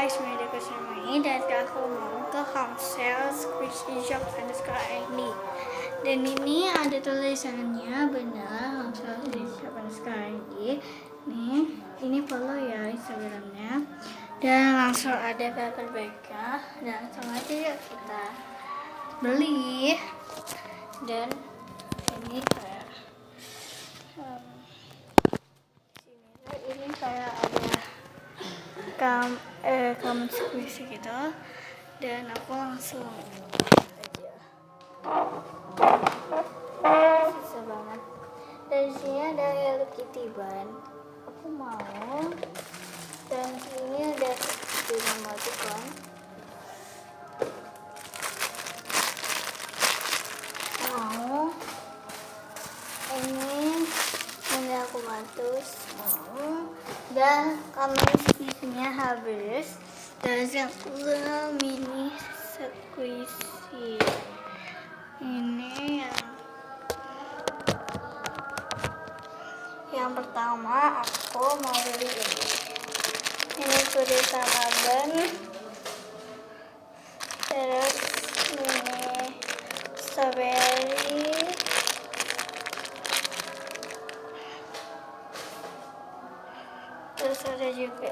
guys, Media Kusumai dan aku mau ke Homesale Squishy Shop _ID. Dan ini ada tulisannya benar Homesale Squishy Shop _ID. Nih, ini follow ya Instagramnya. Dan langsung ada paper bagnya. Dan langsung aja yuk kita beli. Dan ini kayak ini kayak ada kamu squishy gitu, dan aku langsung aja susah banget. Dari sini ada Hello Kitty ban, aku mau. Dan sini ada emoticon, mau. Ini aku matus mau. Dan kamera squishy-nya habis. Dan yang mini squishy ini yang pertama aku mau beli ini gurita laban, terus ini strawberry, terus ada juga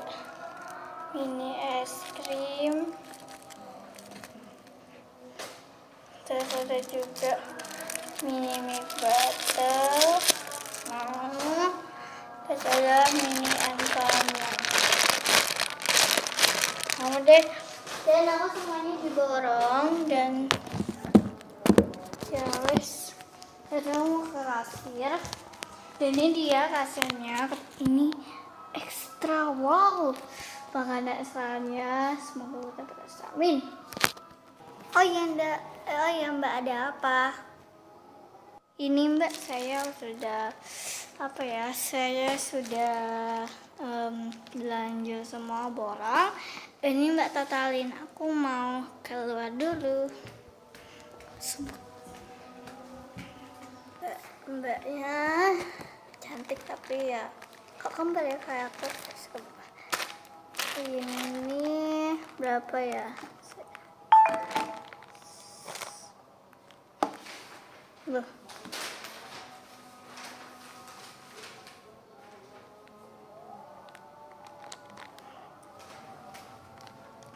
mini es krim, terus ada juga mini milk butter, terus ada mini almond. Mau deh, dan aku semuanya diborong dan terus mau ke kasir. Dan ini dia kasirnya, ini ekstra, wow, makanan ekstranya, semoga kita berhasil, amin. Oh ya mbak, ada apa? Ini mbak, saya sudah belanja semua barang. Ini mbak totalin, aku mau keluar dulu. Mbaknya cantik tapi ya kok kembar ya kayak aku. Ini berapa ya? Loh,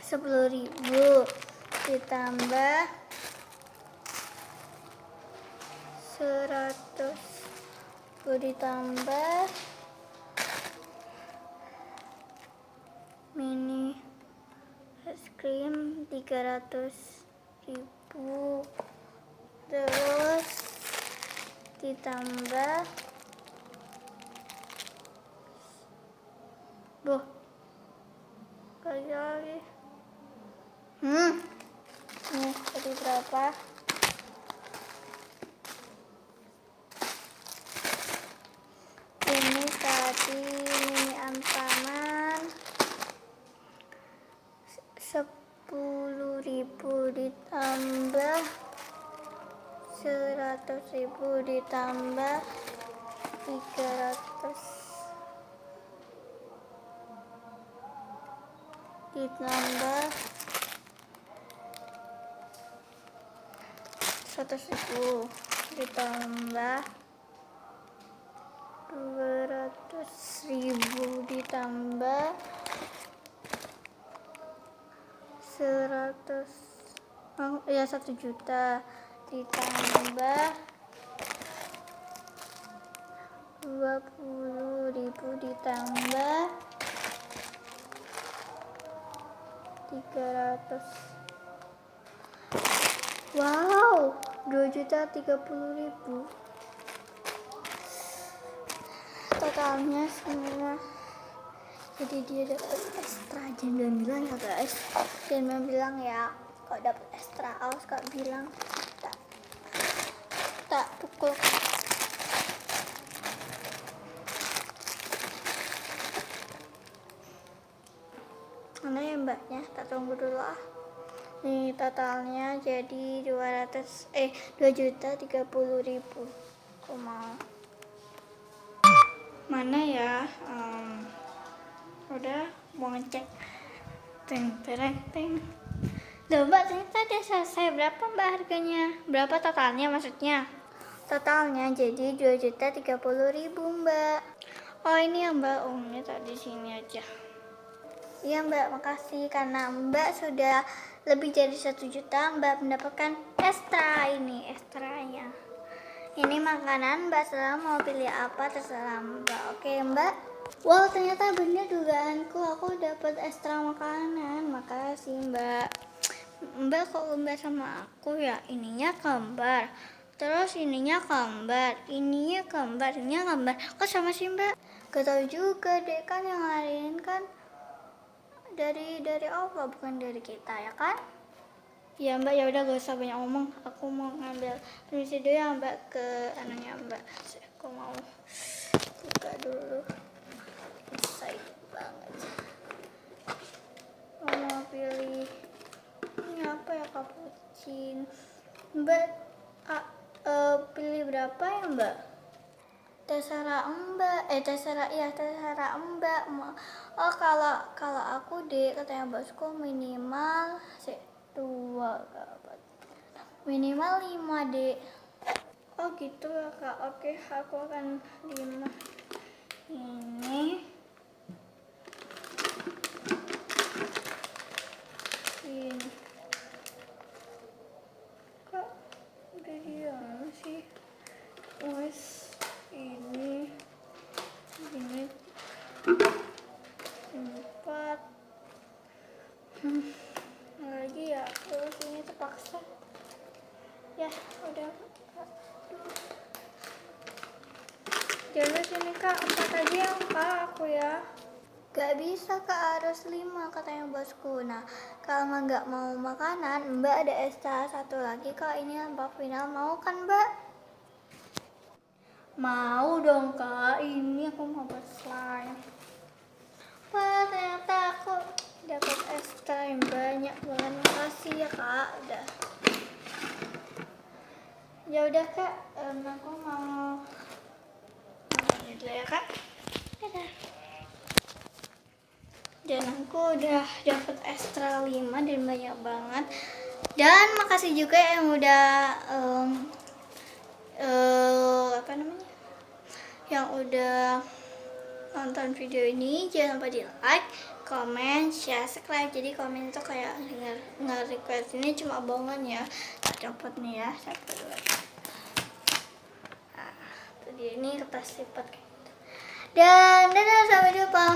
10.000 ditambah 100 ditambah mini es krim 300.000, terus ditambah lagi ini tadi berapa? Ini tadi mini antaman 10.000 ditambah 100.000 ditambah 300 ditambah 100.000 ditambah 200.000 ditambah 1 juta ditambah 20.000 ditambah 300. Wow, 2.030.000 totalnya semua. Jadi dia dapat ekstra, jangan bilang ya guys, jangan bilang ya kok dapat ekstra, awas kok bilang tak pukul. Mana ya mbaknya, tak tunggu dulu ah. Nih totalnya jadi 2.030.000. Aku mau mana ya, udah mau ngecek Teng tereng teng. Loh Mbak, ternyata udah selesai. Berapa Mbak harganya? Berapa totalnya maksudnya? Totalnya jadi 2.030.000 Mbak. Oh ini ya Mbak, uangnya tadi sini aja. Iya Mbak, makasih karena Mbak sudah lebih dari 1 juta Mbak mendapatkan ekstra ini, ekstranya. Ini makanan Mbak, Sela mau pilih apa terserah Mbak. Oke Mbak. Wow, ternyata bener dugaanku, aku dapat ekstra makanan. Makasih Mbak. Mbak kok Mbak sama aku ya, ininya kembar. Terus ininya kembar, ininya kembar, ininya kembar. Kok sama sih Mbak? Gak tahu juga deh, kan yang lain kan dari Allah bukan dari kita ya kan? Ya Mbak, ya udah gak usah banyak ngomong. Aku mau ngambil permisi dulu ya Mbak ke anaknya Mbak. Aku mau buka dulu. Excited banget. Mau pilih ini apa ya, cappuccino. Mbak, pilih berapa ya Mbak? Terserah Mbak, terserah Mbak. Oh kalau aku deh katanya bosku minimal 2 minimal 5 deh. Oh gitu ya Kak. Oke, aku akan 5 ini. Ini Kak, udah diam sih. Wes ini 4 lagi ya, terus ini terpaksa ya udah. Jadi sini Kak, 4 aja yang Kak aku ya. Gak bisa Kak, harus 5 katanya bosku. Nah kalau nggak mau makanan Mbak ada ekstra 1 lagi Kak, ini lampak final, mau kan Mbak? Mau dong Kak, ini aku mau buat slime. Wah ternyata aku dapat ekstra yang banyak banget. Makasih ya Kak. Udah Kak, aku mau ini dulu ya Kak. Dadah. Dan aku udah dapat ekstra 5 dan banyak banget. Dan makasih juga yang udah yang udah nonton video ini. Jangan lupa di like, comment, share, subscribe. Jadi komen itu kayak nge-request, ini cuma bohongan ya. Tak copot nih ya, 1, 2. Nah, tadi ini kertas lipat kayak gitu. Dan dadah, sampai jumpa.